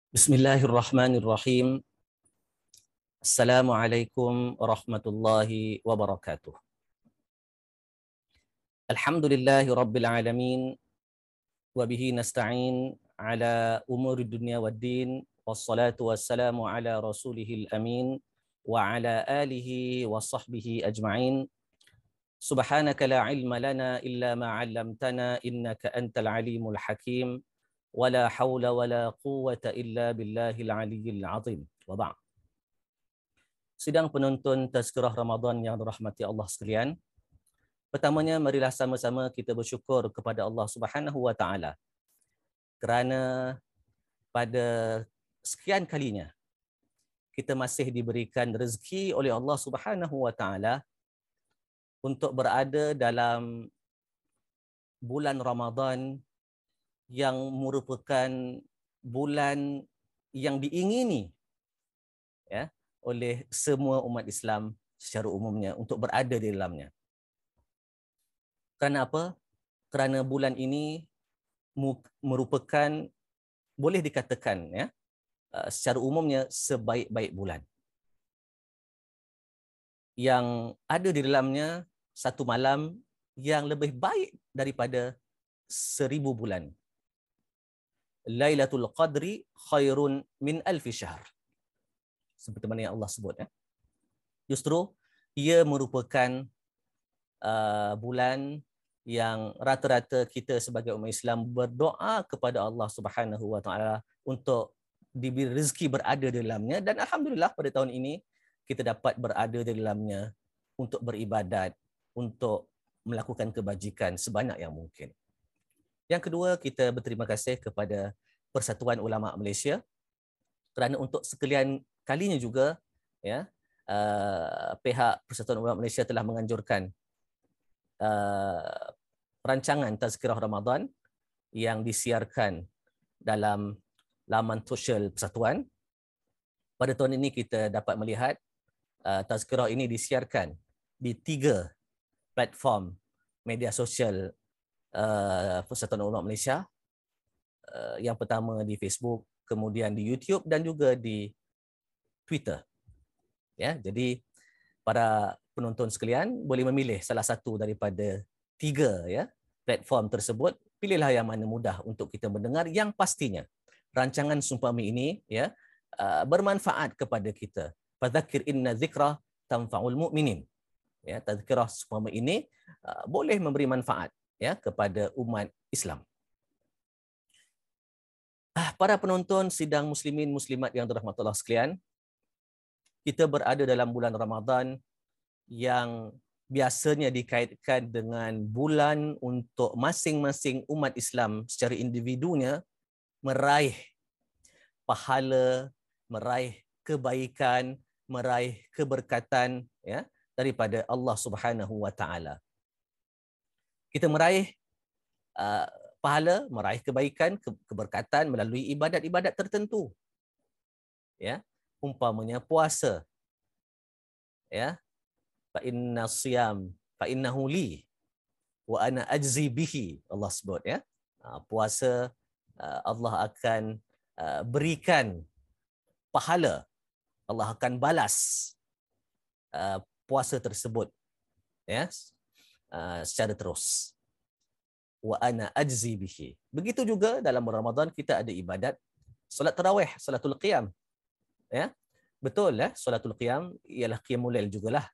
Bismillahirrahmanirrahim. Assalamualaikum warahmatullahi wabarakatuh. Alhamdulillahi rabbil alamin wa bihi nasta'in ala umuri dunya waddin wassalatu wassalamu ala rasulihil amin wa ala alihi wa sahbihi ajma'in. Subhanaka la ilma lana illa ma 'allamtana innaka antal alimul hakim wa la hawla wa la quwwata illa billahil aliyyil azim. Wa ba'd. Sidang penonton Tazkirah Ramadan yang dirahmati Allah sekalian. Pertamanya, marilah sama-sama kita bersyukur kepada Allah Subhanahu wa taala kerana pada sekian kalinya kita masih diberikan rezeki oleh Allah Subhanahu wa taala untuk berada dalam bulan Ramadan yang merupakan bulan yang diingini, ya, oleh semua umat Islam secara umumnya untuk berada di dalamnya. Kerana apa? Kerana bulan ini merupakan, boleh dikatakan, ya, secara umumnya sebaik-baik bulan. Yang ada di dalamnya satu malam yang lebih baik daripada 1000 bulan. Lailatul Qadri khairun min alfi syahr. Seperti mana yang Allah sebut, ya. Justru ia merupakan bulan yang rata-rata kita sebagai umat Islam berdoa kepada Allah Subhanahu wa taala untuk diberi rezeki berada di dalamnya, dan alhamdulillah pada tahun ini kita dapat berada di dalamnya untuk beribadat, untuk melakukan kebajikan sebanyak yang mungkin. Yang kedua, kita berterima kasih kepada Persatuan Ulama Malaysia kerana untuk sekalian kalinya juga, ya, pihak Persatuan Ulama Malaysia telah menganjurkan rancangan Tazkirah Ramadan yang disiarkan dalam laman sosial Persatuan. Pada tahun ini kita dapat melihat Tazkirah ini disiarkan di 3 platform media sosial Persatuan Ulama Malaysia. Yang pertama di Facebook, kemudian di YouTube dan juga di Twitter. Ya, jadi para penonton sekalian boleh memilih salah satu daripada 3, ya, platform tersebut. Pilihlah yang mana mudah untuk kita mendengar. Yang pastinya rancangan Sumpami ini, ya, bermanfaat kepada kita. Fadzakir inna dzikra tanfa'ul mu'minin. Ya, tazkirah Sumpami ini boleh memberi manfaat, ya, kepada umat Islam. Para penonton sidang muslimin muslimat yang dirahmati Allah sekalian, kita berada dalam bulan Ramadan yang biasanya dikaitkan dengan bulan untuk masing-masing umat Islam secara individunya meraih pahala, meraih kebaikan, meraih keberkatan, ya, daripada Allah Subhanahu wa taala. Kita meraih pahala, meraih kebaikan, keberkatan melalui ibadat-ibadat tertentu. Ya, umpamanya puasa. Ya, fa inna siyam fa innahu li wa ana ajzi bihi, Allah sebut, ya. Puasa Allah akan berikan pahala, Allah akan balas puasa tersebut, ya, secara terus. Wa ana ajzi bihi. Begitu juga dalam Ramadan kita ada ibadat solat tarawih, solatul qiyam, ya. Betul, ya, solatul qiyam ialah qiyamul lail jugalah,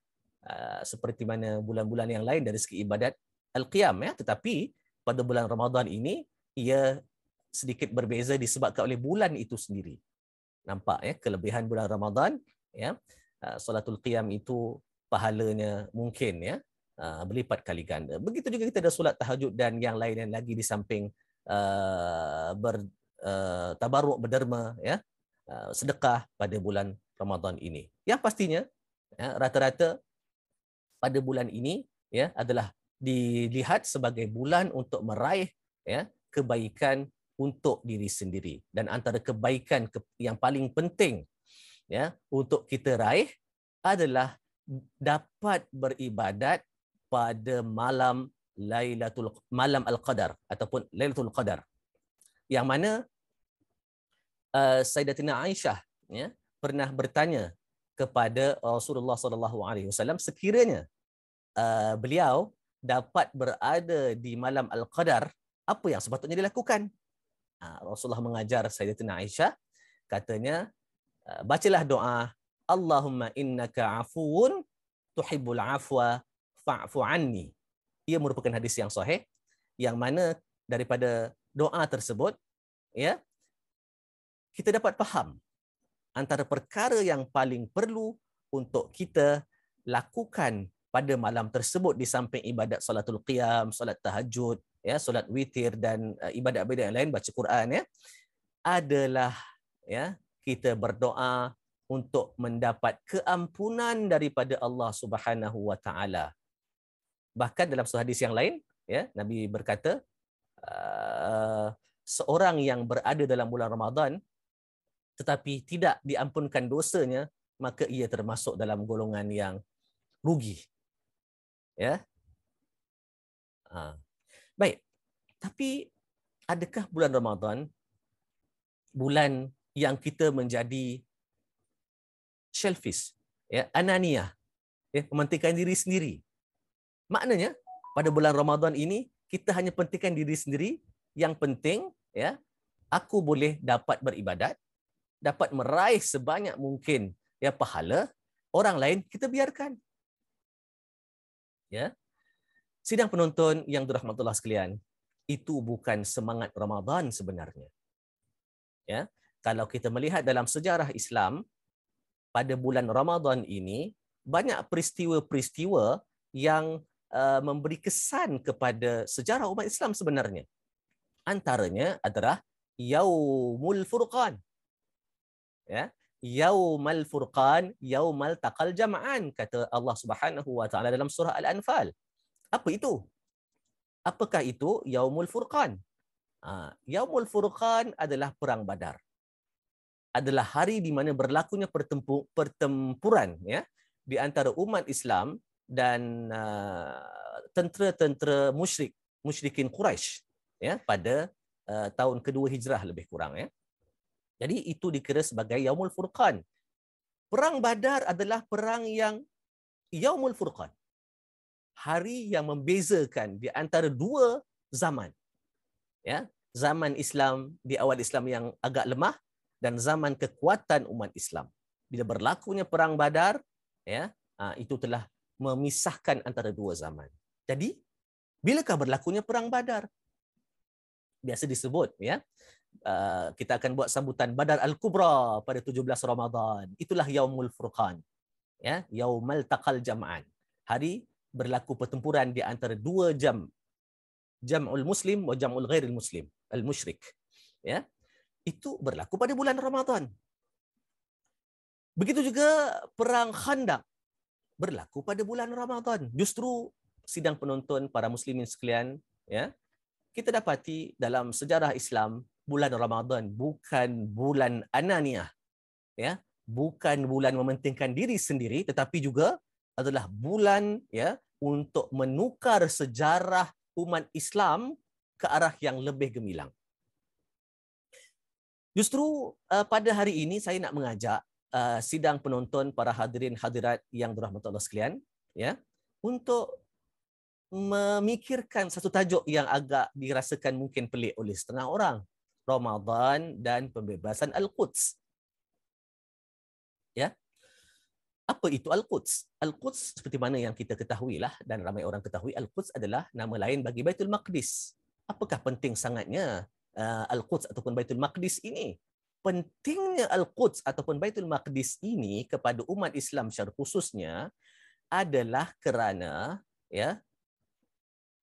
seperti mana bulan-bulan yang lain dari segi ibadat al-qiyam, ya, tetapi pada bulan Ramadan ini ia sedikit berbeza disebabkan oleh bulan itu sendiri. Nampak, ya, kelebihan bulan Ramadan, ya. Solatul qiyam itu pahalanya mungkin, ya, berlipat kali ganda. Begitu juga kita ada solat tahajud dan yang lain lagi di samping tabarruk, berderma, ya, sedekah pada bulan Ramadan ini. Yang pastinya, ya, rata-rata pada bulan ini, ya, adalah dilihat sebagai bulan untuk meraih, ya, kebaikan untuk diri sendiri. Dan antara kebaikan yang paling penting, ya, untuk kita raih adalah dapat beribadat pada malam malam Al-Qadar ataupun Lailatul Qadar. Yang mana Sayyidatina Aisyah ya pernah bertanya kepada Rasulullah SAW sekiranya beliau dapat berada di malam Al-Qadar, apa yang sepatutnya dilakukan? Rasulullah mengajar Sayyidatina Aisyah, katanya, bacalah doa, Allahumma innaka afuun tuhibbul afwa fa'fu anni. Ia merupakan hadis yang sahih, yang mana daripada doa tersebut, ya, kita dapat faham antara perkara yang paling perlu untuk kita lakukan pada malam tersebut di samping ibadat salatul qiyam, solat tahajud, ya, solat witir dan ibadat-ibadat yang lain, baca Quran, ya, adalah ya kita berdoa untuk mendapat keampunan daripada Allah Subhanahu wa taala. Bahkan dalam satu hadis yang lain, ya, Nabi berkata, seorang yang berada dalam bulan Ramadan tetapi tidak diampunkan dosanya, maka ia termasuk dalam golongan yang rugi. Ya. Baik. Tapi adakah bulan Ramadan bulan yang kita menjadi selfish, ya, ananiah, ya, mementingkan diri sendiri? Maknanya pada bulan Ramadan ini kita hanya pentingkan diri sendiri, yang penting, ya, aku boleh dapat beribadat, dapat meraih sebanyak mungkin, ya, pahala, orang lain kita biarkan. Ya. Sidang penonton yang dirahmati Allah sekalian, itu bukan semangat Ramadan sebenarnya. Ya. Kalau kita melihat dalam sejarah Islam, pada bulan Ramadan ini banyak peristiwa-peristiwa yang memberi kesan kepada sejarah umat Islam sebenarnya. Antaranya adalah Yaumul Furqan. Ya, Yaumal Furqan, Yaumal Taqal Jam'an, kata Allah Subhanahu wa taala dalam surah Al-Anfal. Apa itu? Apakah itu Yaumul Furqan? Yaumul Furqan adalah perang Badar. Adalah hari di mana berlakunya pertempuran, ya, di antara umat Islam dan tentera-tentera musyrikin Quraisy, ya, pada tahun kedua Hijrah lebih kurang, ya. Jadi itu dikira sebagai Yaumul Furqan. Perang Badar adalah perang yang Yaumul Furqan. Hari yang membezakan di antara dua zaman. Ya, zaman Islam di awal Islam yang agak lemah dan zaman kekuatan umat Islam. Bila berlakunya perang Badar, ya, itu telah memisahkan antara dua zaman. Jadi, bilakah berlakunya perang Badar? Biasa disebut, ya, kita akan buat sambutan Badar Al-Kubra pada 17 Ramadan. Itulah Yaumul Furqan. Ya, Yaumal Taqal Jam'an. Hari berlaku pertempuran di antara dua Jam'ul Muslim wa Jam'ul Ghairil Muslim, Al-Musyrik. Ya. Itu berlaku pada bulan Ramadan. Begitu juga perang Khandaq berlaku pada bulan Ramadan. Justru sidang penonton para muslimin sekalian, ya, kita dapati dalam sejarah Islam, bulan Ramadan bukan bulan ananiah, ya, bukan bulan mementingkan diri sendiri, tetapi juga adalah bulan, ya, untuk menukar sejarah umat Islam ke arah yang lebih gemilang. Justru pada hari ini saya nak mengajak sidang penonton, para hadirin hadirat yang dirahmati Allah sekalian, ya, untuk memikirkan satu tajuk yang agak dirasakan mungkin pelik oleh setengah orang. Ramadan dan pembebasan Al-Quds. Ya. Apa itu Al-Quds? Al-Quds seperti mana yang kita ketahui lah, dan ramai orang ketahui, Al-Quds adalah nama lain bagi Baitul Maqdis. Apakah penting sangatnya Al-Quds ataupun Baitul Maqdis ini? Pentingnya Al-Quds ataupun Baitul Maqdis ini kepada umat Islam secara khususnya adalah kerana, ya,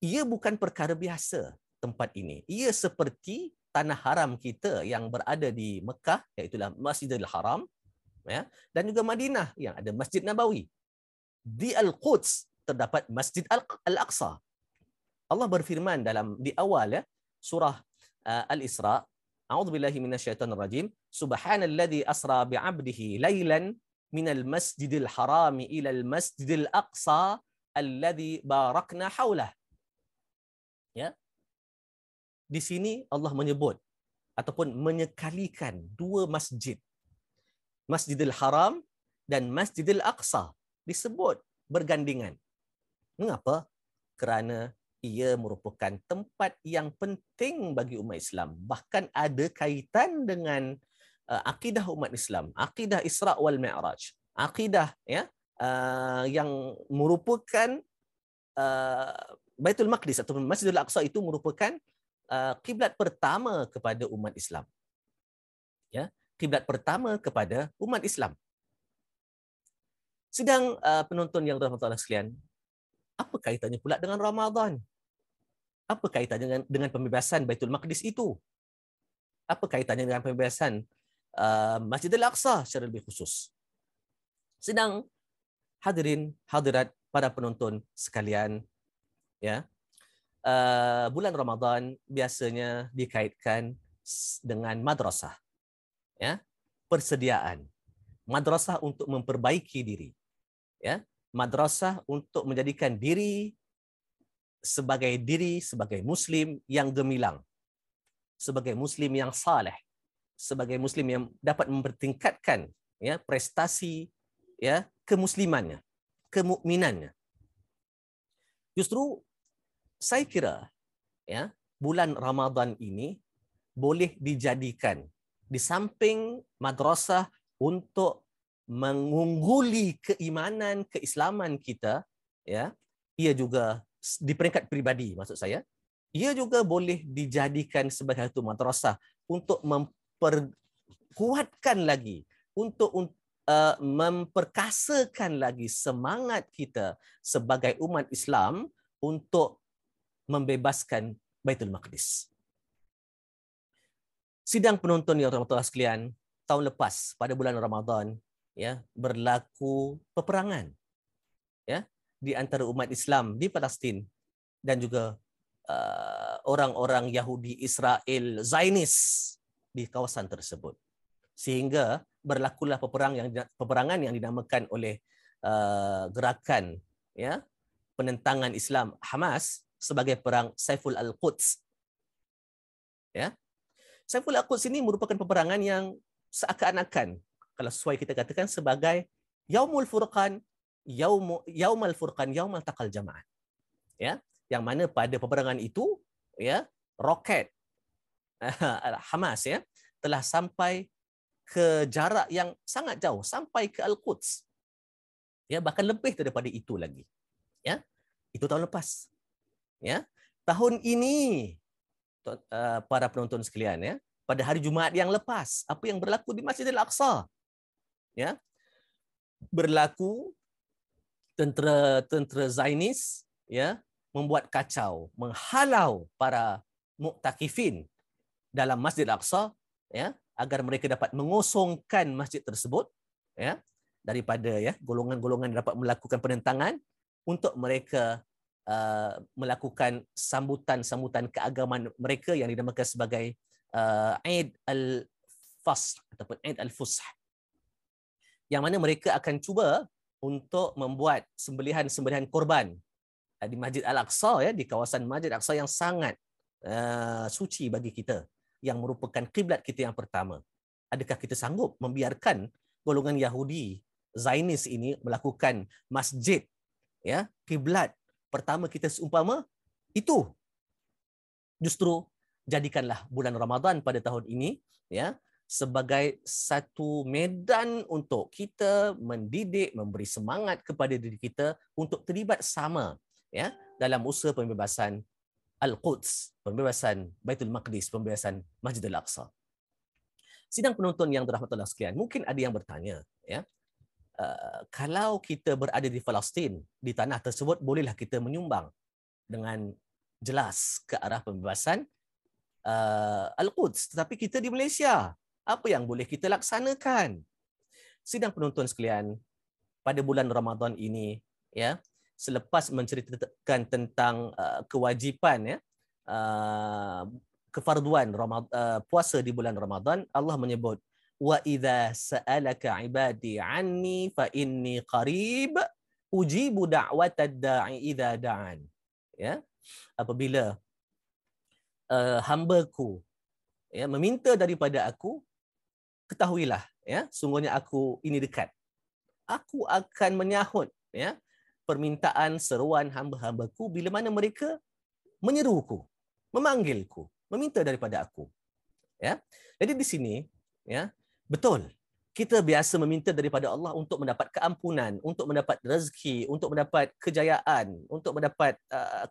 ia bukan perkara biasa tempat ini. Ia seperti tanah haram kita yang berada di Mekah, iaitu Masjidil Haram, ya, dan juga Madinah yang ada Masjid Nabawi. Di Al-Quds terdapat Masjid Al-Aqsa. Allah berfirman di awal, ya, surah Al-Isra, A'udzubillahi minasyaitonir rajim, Subhanalladzi asra bi'abdihi lailan minal masjidil harami ilal masjidil aqsa alladzi barakna haulah. Ya. Di sini Allah menyebut ataupun menyekalikan dua masjid, Masjidil Haram dan Masjidil Aqsa, disebut bergandingan. Mengapa? Kerana ia merupakan tempat yang penting bagi umat Islam. Bahkan ada kaitan dengan akidah umat Islam, akidah Isra wal Mi'raj, akidah yang merupakan Baitul Maqdis ataupun Masjidil Aqsa itu merupakan kiblat pertama kepada umat Islam. Ya, kiblat pertama kepada umat Islam. Sidang penonton yang dirahmati Allah sekalian, apa kaitannya pula dengan Ramadan? Apa kaitannya dengan pembebasan Baitul Maqdis itu? Apa kaitannya dengan pembebasan Masjidil Aqsa secara lebih khusus? Sidang hadirin hadirat para penonton sekalian, ya, bulan Ramadan biasanya dikaitkan dengan madrasah, ya, persediaan madrasah untuk memperbaiki diri, ya, madrasah untuk menjadikan diri sebagai muslim yang gemilang, sebagai muslim yang saleh, sebagai muslim yang dapat mempertingkatkan, ya, prestasi, ya, kemuslimannya, kemukminannya. Justru saya kira, ya, bulan Ramadan ini boleh dijadikan di samping madrasah untuk mengungguli keimanan, keislaman kita, ya, ia juga di peringkat pribadi, maksud saya, ia juga boleh dijadikan sebagai satu madrasah untuk memperkuatkan lagi, untuk memperkasakan lagi semangat kita sebagai umat Islam untuk membebaskan Baitul Maqdis. Sidang penonton yang rahmatullah sekalian, tahun lepas pada bulan Ramadan, ya, berlaku peperangan, ya, di antara umat Islam di Palestin dan juga orang-orang Yahudi Israel Zionis di kawasan tersebut. Sehingga berlakulah peperangan yang dinamakan oleh gerakan, ya, penentangan Islam Hamas sebagai perang Saiful Al-Quds. Ya. Saiful Al-Quds ini merupakan peperangan yang seakan-akan, kalau sesuai kita katakan, sebagai Yaumul Furqan, Yaumal Furqan, Yaumal Taqal Jama'an. Ya, yang mana pada peperangan itu, ya, roket Hamas, ya, telah sampai ke jarak yang sangat jauh, sampai ke Al-Quds. Ya, bahkan lebih daripada itu lagi. Ya, itu tahun lepas. Ya, tahun ini para penonton sekalian, ya, pada hari Jumaat yang lepas, apa yang berlaku di Masjidil Aqsa? Ya, berlaku tentera Zionis, ya, membuat kacau, menghalau para muktakifin dalam Masjid Aqsa, ya, agar mereka dapat mengosongkan masjid tersebut, ya, daripada, ya, golongan-golongan dapat melakukan penentangan untuk mereka melakukan sambutan-sambutan keagamaan mereka yang dinamakan sebagai Eid al-Fasl ataupun Eid al-Fusah, yang mana mereka akan cuba untuk membuat sembelihan-sembelihan korban di Masjid Al-Aqsa, ya, di kawasan Masjid Al-Aqsa yang sangat suci bagi kita, yang merupakan kiblat kita yang pertama. Adakah kita sanggup membiarkan golongan Yahudi Zionis ini melakukan masjid, ya, kiblat pertama kita seumpama itu? Justru jadikanlah bulan Ramadan pada tahun ini, ya, sebagai satu medan untuk kita mendidik, memberi semangat kepada diri kita untuk terlibat sama, ya, dalam usaha pembebasan Al-Quds, pembebasan Baitul Maqdis, pembebasan Masjidil Aqsa. Sidang penonton yang dirahmati Allah sekalian, mungkin ada yang bertanya, ya, kalau kita berada di Palestin, di tanah tersebut, bolehlah kita menyumbang dengan jelas ke arah pembebasan Al-Quds, tetapi kita di Malaysia, apa yang boleh kita laksanakan? Sidang penonton sekalian, pada bulan Ramadan ini, ya, selepas menceritakan tentang kewajipan, ya, kefarduan puasa di bulan Ramadan, Allah menyebut, wa idza sa'alaka ibadi anni fa inni qarib ujibu da'watad da'i idza da'an. Ya, apabila hambaku ya, meminta daripada aku, ketahuilah, ya, sungguhnya aku ini dekat. Aku akan menyahut, ya, permintaan seruan hamba-hambaku bila mana mereka menyeruku, memanggilku, meminta daripada aku. Ya. Jadi di sini, ya, betul, kita biasa meminta daripada Allah untuk mendapat keampunan, untuk mendapat rezeki, untuk mendapat kejayaan, untuk mendapat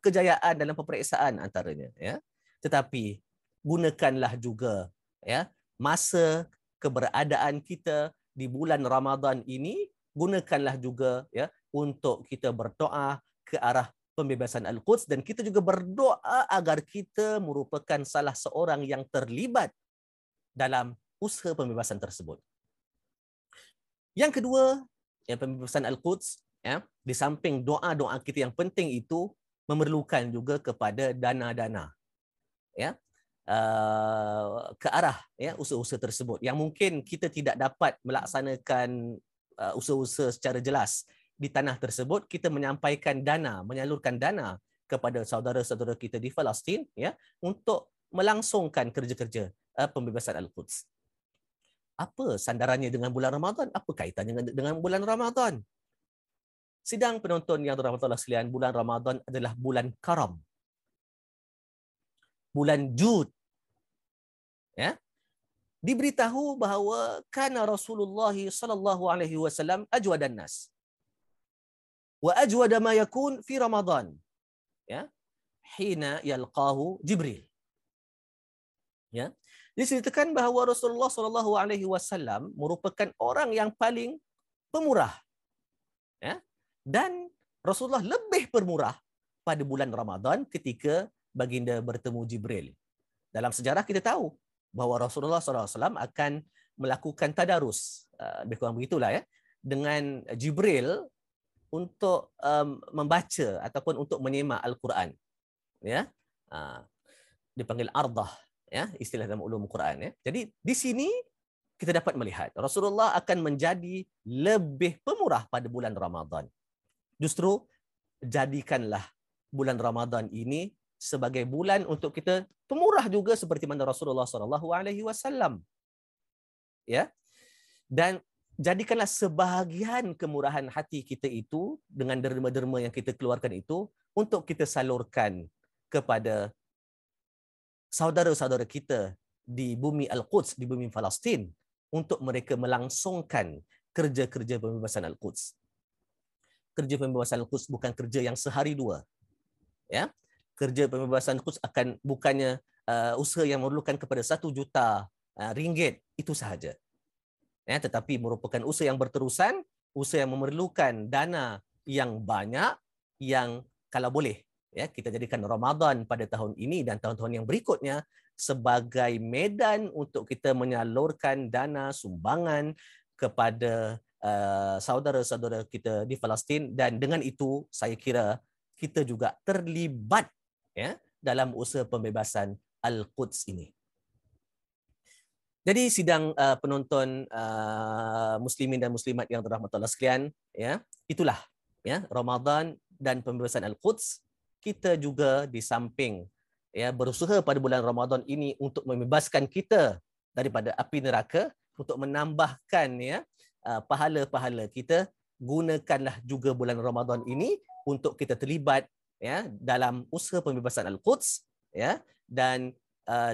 kejayaan dalam peperiksaan antaranya, ya. Tetapi gunakanlah juga, ya, masa keberadaan kita di bulan Ramadan ini, gunakanlah juga, ya, untuk kita berdoa ke arah pembebasan Al-Quds, dan kita juga berdoa agar kita merupakan salah seorang yang terlibat dalam usaha pembebasan tersebut. Yang kedua, ya, pembebasan Al-Quds, ya, di samping doa-doa kita yang penting itu memerlukan juga kepada dana-dana, ya, ke arah, ya, usaha-usaha tersebut yang mungkin kita tidak dapat melaksanakan usaha-usaha secara jelas di tanah tersebut. Kita menyampaikan dana, menyalurkan dana kepada saudara-saudara kita di Palestin, ya, untuk melangsungkan kerja-kerja pembebasan Al-Quds. Apa sandarannya dengan bulan Ramadan? Apa kaitannya dengan bulan Ramadan? Sidang penonton yang dirahmati Allah sekalian, bulan Ramadan adalah bulan karam, bulan jud. Ya, diberitahu bahawa kana Rasulullah sallallahu alaihi wasallam ajwadan nas wa ajwada ma yakun fi Ramadan, ya, hina yalqahu Jibril. Ya, diceritakan bahawa Rasulullah sallallahu alaihi wasallam merupakan orang yang paling pemurah, ya, dan Rasulullah lebih pemurah pada bulan Ramadan ketika baginda bertemu Jibril. Dalam sejarah kita tahu bahawa Rasulullah SAW akan melakukan tadarus, lebih kurang begitulah, ya, dengan Jibril untuk membaca ataupun untuk menyemak Al-Quran, ya. Dipanggil ardah, ya, istilah dalam ulum Quran, ya. Jadi di sini kita dapat melihat Rasulullah akan menjadi lebih pemurah pada bulan Ramadan. Justru jadikanlah bulan Ramadan ini sebagai bulan untuk kita pemurah juga seperti mana Rasulullah SAW. Ya. Dan jadikanlah sebahagian kemurahan hati kita itu dengan derma-derma yang kita keluarkan itu untuk kita salurkan kepada saudara-saudara kita di bumi Al-Quds, di bumi Palestin, untuk mereka melangsungkan kerja-kerja pembebasan Al-Quds. Kerja pembebasan Al-Quds bukan kerja yang sehari dua. Ya. Kerja pembebasan Al-Quds akan bukannya usaha yang memerlukan kepada 1 juta ringgit itu sahaja. Ya, tetapi merupakan usaha yang berterusan, usaha yang memerlukan dana yang banyak, yang kalau boleh, ya, kita jadikan Ramadan pada tahun ini dan tahun-tahun yang berikutnya sebagai medan untuk kita menyalurkan dana sumbangan kepada saudara-saudara kita di Palestin, dan dengan itu saya kira kita juga terlibat, ya, dalam usaha pembebasan Al-Quds ini. Jadi sidang penonton muslimin dan muslimat yang dirahmati Allah sekalian, ya, itulah, ya, Ramadan dan pembebasan Al-Quds. Kita juga di samping, ya, berusaha pada bulan Ramadan ini untuk membebaskan kita daripada api neraka, untuk menambahkan, ya, pahala-pahala kita, gunakanlah juga bulan Ramadan ini untuk kita terlibat, ya, dalam usaha pembebasan Al-Quds, ya, dan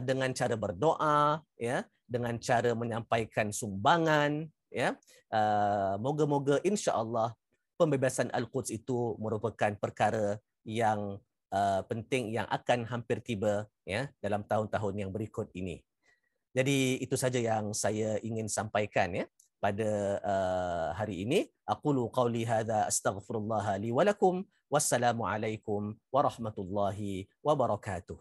dengan cara berdoa, ya, dengan cara menyampaikan sumbangan, ya, moga-moga insya-Allah pembebasan Al-Quds itu merupakan perkara yang penting yang akan hampir tiba, ya, dalam tahun-tahun yang berikut ini. Jadi itu saja yang saya ingin sampaikan, ya, pada hari ini. Aqulu qauli hadza astaghfirullah li wa lakum. Wassalamualaikum warahmatullahi wabarakatuh.